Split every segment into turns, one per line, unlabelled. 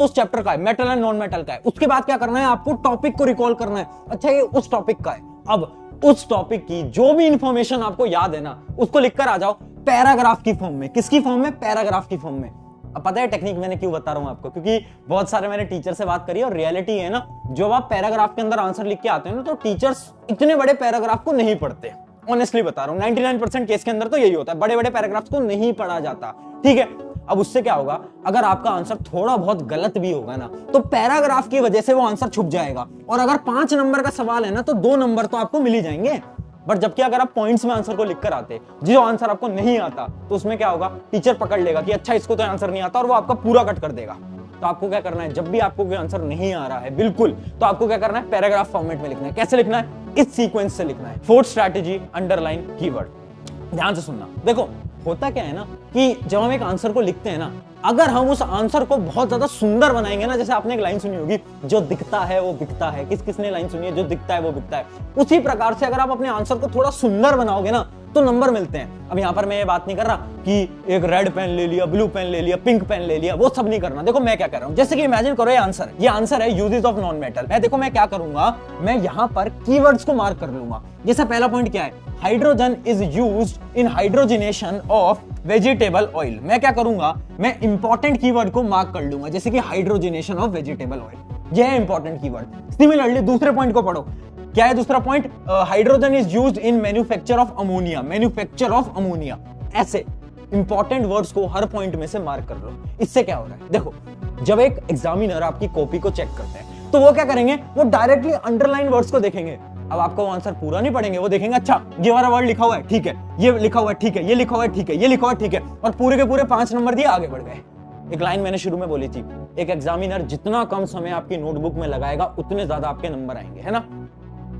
उस चैप्टर का है, मेटल एंड नॉन मेटल का है। उसके बाद क्या करना है, आपको टॉपिक को रिकॉल करना है, अच्छा ये उस टॉपिक का है। अब उस टॉपिक की जो भी इंफॉर्मेशन आपको याद है ना, उसको लिखकर आ जाओ पैराग्राफ की फॉर्म में। किसकी फॉर्म में? पैराग्राफ की फॉर्म में। अब पता है टेक्निक मैंने क्यों बता रहा हूं आपको, क्योंकि बहुत सारे मैंने टीचर से बात करी और रियलिटी है ना, जब आप पैराग्राफ के अंदर आंसर लिख के आते हैं ना, तो टीचर्स इतने बड़े पैराग्राफ को नहीं पढ़ते। ऑनेस्टली बता रहा हूं, 99% केस के अंदर तो यही होता है, बड़े बड़े पैराग्राफ्स को नहीं पढ़ा जाता, ठीक है। अब उससे क्या होगा, अगर आपका आंसर थोड़ा बहुत गलत भी होगा ना, तो पैराग्राफ की वजह से वो आंसर छुप जाएगा। और अगर 5 नंबर का सवाल है ना, तो 2 नंबर तो आपको मिल ही जाएंगे। बट जबकि अगर आप पॉइंट्स में आंसर को लिख कर आते, जो आंसर आपको नहीं आता, तो उसमें क्या होगा, टीचर पकड़ लेगा कि अच्छा इसको तो आंसर नहीं आता, और वो आपका पूरा कट कर देगा। तो आपको क्या करना है, जब भी आपको कोई आंसर नहीं आ रहा है बिल्कुल, तो आपको क्या करना है, पैराग्राफ फॉर्मेट में लिखना है। कैसे लिखना है? इस सीक्वेंस से लिखना है। Fourth strategy, underline keyword. ध्यान से सुनना। देखो होता क्या है ना, कि जब हम एक आंसर को लिखते हैं ना, अगर हम उस आंसर को बहुत ज्यादा सुंदर बनाएंगे ना, जैसे आपने एक लाइन सुनी होगी, जो दिखता है वो बिकता है। किसने लाइन सुनी है? जो दिखता है वो बिकता है। उसी प्रकार से अगर आप अपने आंसर को थोड़ा सुंदर बनाओगे ना, तो नंबर मिलते हैं। अब यहां पर मैं ये बात नहीं कर रहा कि एक रेड पेन ले लिया, ब्लू पेन ले लिया, पिंक पेन ले लिया, वो सब नहीं करना। देखो मैं क्या कर रहा हूं, जैसे कि इमेजिन करो ये आंसर है यूजेस ऑफ नॉन मेटल। देखो मैं क्या करूंगा, मैं यहां पर कीवर्ड्स को मार्क कर लूंगा। जैसा पहला पॉइंट क्या है, hydrogen is used in hydrogenation of vegetable oil. मैं क्या करूंगा, मैं इंपॉर्टेंट कीवर्ड को मार्क कर लूंगा, जैसे कि हाइड्रोजिनेशन ऑफ वेजिटेबल ऑयल, यह है इंपॉर्टेंट कीवर्ड। सिमिलरली दूसरे पॉइंट को पढ़ो, क्या है दूसरा point, hydrogen is used in manufacture of ammonia, manufacture of ammonia. ऐसे इंपॉर्टेंट वर्ड्स को हर पॉइंट में से मार्क कर लो। इससे क्या हो रहा है, देखो जब एक एग्जामिनर आपकी कॉपी को चेक करते हैं, तो वो क्या करेंगे, वो डायरेक्टली अंडरलाइन वर्ड्स को देखेंगे। अब आपका वो आंसर पूरा नहीं पढ़ेंगे, वो देखेंगे अच्छा ये वाला वर्ड लिखा हुआ है, ठीक है, ये लिखा हुआ है, ठीक है, ये लिखा हुआ है, ठीक है, ये लिखा हुआ है, ठीक है, और पूरे के पूरे 5 नंबर दिए, आगे बढ़ गए। एक लाइन मैंने शुरू में बोली थी, एक एग्जामिनर जितना कम समय आपकी नोटबुक में लगाएगा, उतने ज्यादा आपके नंबर आएंगे, है ना।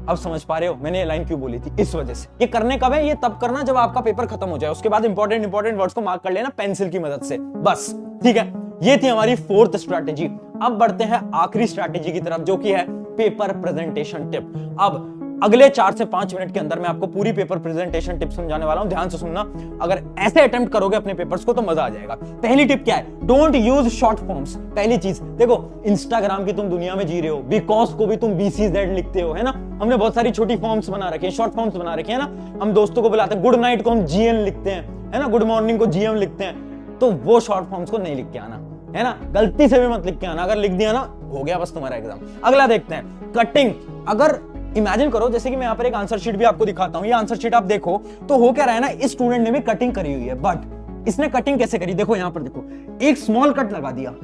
अब समझ पा रहे हो मैंने ये लाइन क्यों बोली थी? इस वजह से। ये करने कब है? ये तब करना जब आपका पेपर खत्म हो जाए। उसके बाद इंपॉर्टेंट वर्ड्स को मार्क कर लेना पेंसिल की मदद से, बस, ठीक है। ये थी हमारी फोर्थ स्ट्रैटेजी। अब बढ़ते हैं आखिरी स्ट्रैटेजी की तरफ, जो कि है पेपर प्रेजेंटेशन टिप। अब अगले 4 से 5 मिनट के अंदर मैं आपको पूरी पेपर प्रेजेंटेशन टिप समझाने वाला हूं, ध्यान से सुनना। अगर ऐसे अटेम्प्ट करोगे अपने पेपर्स को तो मजा आ जाएगा। पहली टिप क्या है, डोंट यूज शॉर्ट फॉर्म्स। पहली चीज देखो, इंस्टाग्राम की तुम दुनिया में जी रहे हो, बिकॉज को भी तुम BCZ लिखते हो, है ना। हमने बहुत सारी छोटी फॉर्म्स बना रखी है, शॉर्ट फॉर्म्स बना रखे हैं ना। हम दोस्तों को बुलाते हैं, गुड नाइट को हम GN लिखते हैं, है ना, गुड मॉर्निंग को GM लिखते हैं। तो वो शॉर्ट फॉर्म्स को नहीं लिख के आना, है ना, गलती से भी मत लिख के आना। अगर लिख दिया ना, हो गया बस तुम्हारा एग्जाम। अगला देखते हैं कटिंग। अगर इमेजिन करो, जैसे कि मैं यहाँ पर एक आंसर शीट भी आपको दिखाता हूँ, ये आंसर शीट आप देखो, तो हो क्या रहा है ना, इस स्टूडेंट ने भी कटिंग करी हुई है, बट इसने कटिंग कैसे करी, देखो यहाँ पर देखो, एक स्मॉल कट लगा दिया,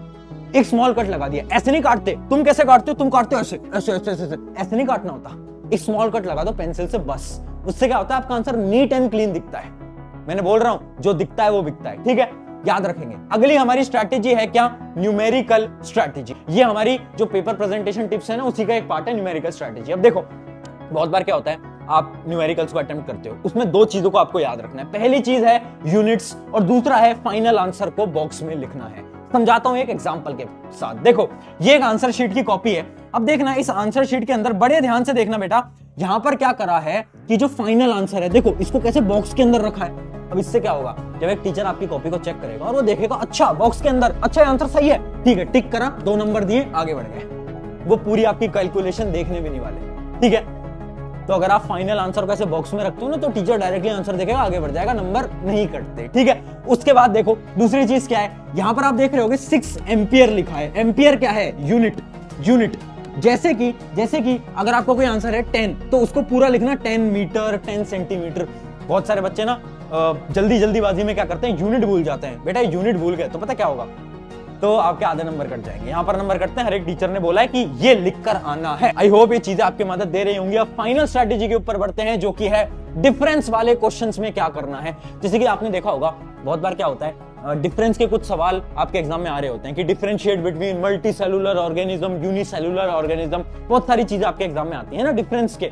एक स्मॉल कट लगा दिया। ऐसे नहीं काटते, तुम कैसे काटते हो, तुम काटते हो ऐसे ऐसे ऐसे ऐसे, ऐसे नहीं काटना होता। एक स्मॉल कट लगा दो पेंसिल से, बस। उससे क्या होता है, आपका आंसर नीट एंड क्लीन दिखता है। मैंने बोल रहा हूं, जो दिखता है वो बिकता है, ठीक है, याद रखेंगे। अगली हमारी स्ट्रैटेजी है क्या, न्यूमेरिकल स्ट्रैटेजी। ये हमारी जो पेपर प्रेजेंटेशन टिप्स है ना, उसी का एक पार्ट है न्यूमेरिकल स्ट्रैटेजी। अब देखो बहुत बार क्या होता है, आप न्यूमेरिकल्स को अटेम्प्ट करते हो, उसमें 2 चीजों को आपको याद रखना है। पहली चीज है यूनिट्स, और दूसरा है फाइनल आंसर को बॉक्स में लिखना है। समझाता हूं एक एग्जांपल के साथ। देखो ये एक आंसर शीट की कॉपी है। अब देखना, इस आंसर शीट के अंदर बड़े ध्यान से देखना बेटा, यहां पर क्या करा है कि जो फाइनल आंसर है, देखो इसको कैसे बॉक्स के अंदर रखा है। अब इससे क्या होगा, जब एक टीचर आपकी कॉपी को चेक करेगा और वो देखेगा अच्छा बॉक्स के अंदर, अच्छा आंसर सही है, ठीक है, टिक करा, 2 नंबर दिए, आगे बढ़ गए। वो पूरी आपकी कैलकुलेशन देखने भी नहीं वाले, ठीक है। तो अगर आप फाइनल आंसर को ऐसे बॉक्स में रखते हो ना, तो टीचर डायरेक्टली आंसर देखेगा, आगे बढ़ जाएगा, नंबर नहीं कटते, ठीक है। उसके बाद देखो दूसरी चीज क्या है, यहां पर आप देख रहे होगे 6 एम्पियर लिखा है। एम्पियर क्या है, यूनिट, यूनिट। जैसे कि अगर आपको कोई आंसर है 10, तो उसको पूरा लिखना 10 मीटर, 10 सेंटीमीटर। बहुत सारे बच्चे ना जल्दीबाजी में क्या करते हैं, यूनिट भूल जाते हैं। बेटा यूनिट भूल गए तो पता क्या होगा, तो आपके आधे नंबर कट जाएंगे। यहां पर नंबर कटते हैं, हर एक टीचर ने बोला है कि ये लिखकर आना है। आई होप ये चीजें आपकी मदद दे रही होंगी। अब फाइनल स्ट्रैटेजी के ऊपर बढ़ते हैं, जो कि है डिफरेंस वाले क्वेश्चंस में क्या करना है। जैसे कि आपने देखा होगा बहुत बार क्या होता है, डिफरेंस के कुछ सवाल आपके एग्जाम में आ रहे होते हैं कि differentiate between multi cellular organism, unicellular organism, बहुत सारी चीजें आपके एग्जाम में आती है ना डिफरेंस के।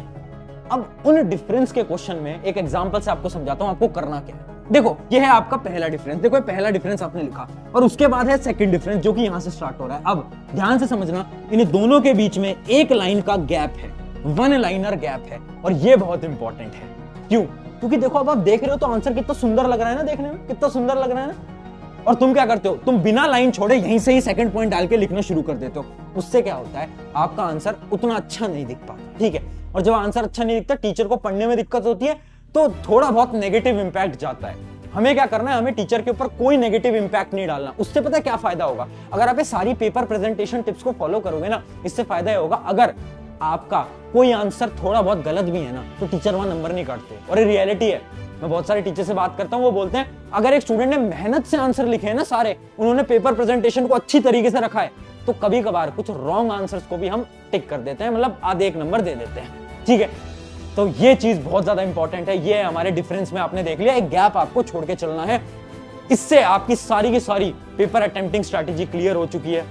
अब उन डिफरेंस के क्वेश्चन में एक एग्जांपल से आपको समझाता हूं आपको करना क्या है। देखो ये है आपका पहला डिफरेंस, देखो ये पहला डिफरेंस आपने लिखा, और उसके बाद है सेकंड डिफरेंस जो कि यहां से स्टार्ट हो रहा है। अब ध्यान से समझना, इन दोनों के बीच में एक लाइन का गैप है, 1 लाइनर गैप है, और ये बहुत इंपॉर्टेंट है। क्यों? क्योंकि देखो अब आप देख रहे हो तो आंसर कितना सुंदर लग रहा है ना, देखने में कितना सुंदर लग रहा है ना। और तुम क्या करते हो, तुम बिना लाइन छोड़े यहीं से ही सेकंड पॉइंट डाल के लिखना शुरू कर देते हो। उससे क्या होता है, आपका आंसर उतना अच्छा नहीं दिख पाता, ठीक है। और जब आंसर अच्छा नहीं दिखता, टीचर को पढ़ने में दिक्कत होती है, तो थोड़ा बहुत नेगेटिव इंपैक्ट जाता है। हमें क्या करना है, हमें टीचर के ऊपर कोई नेगेटिव इंपैक्ट नहीं डालना। उससे पता है क्या फायदा होगा, अगर आप ये सारी पेपर प्रेजेंटेशन टिप्स को फॉलो करोगे ना, इससे फायदा ये होगा, अगर आपका कोई आंसर थोड़ा बहुत गलत भी है ना, तो टीचर वहां नंबर नहीं काटते। और ये रियलिटी है, मैं बहुत सारे टीचर से बात करता हूं, वो बोलते हैं अगर एक स्टूडेंट ने मेहनत से आंसर लिखे हैं ना सारे, उन्होंने पेपर प्रेजेंटेशन को अच्छी तरीके से रखा है, तो कभी कभार कुछ रॉन्ग आंसर्स को भी हम टिक कर देते हैं, मतलब आधे एक नंबर दे देते हैं, ठीक है। तो ये चीज बहुत ज्यादा इंपॉर्टेंट है। ये हमारे डिफरेंस में आपने देख लिया, एक गैप आपको छोड़ के चलना है। इससे आपकी सारी की सारी पेपर अटेम्प्टिंग स्ट्रैटेजी क्लियर हो चुकी है।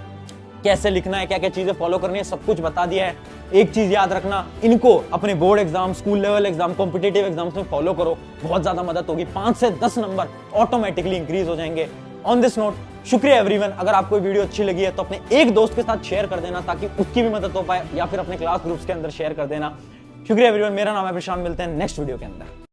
कैसे लिखना है, क्या क्या चीजें फॉलो करनी है, सब कुछ बता दिया है। एक चीज याद रखना, इनको अपने board exam, school level exam, competitive exams में फॉलो करो, बहुत ज्यादा मदद होगी। 5 से 10 नंबर ऑटोमेटिकली इंक्रीज हो जाएंगे। ऑन दिस नोट, शुक्रिया एवरीवन। अगर आपको वीडियो अच्छी लगी है तो अपने एक दोस्त के साथ शेयर कर देना, ताकि उसकी भी मदद हो पाए, या फिर अपने क्लास ग्रुप्स के अंदर शेयर कर देना। शुक्रिया एवरीवन, मेरा नाम है प्रशांत, मिलते हैं नेक्स्ट वीडियो के अंदर।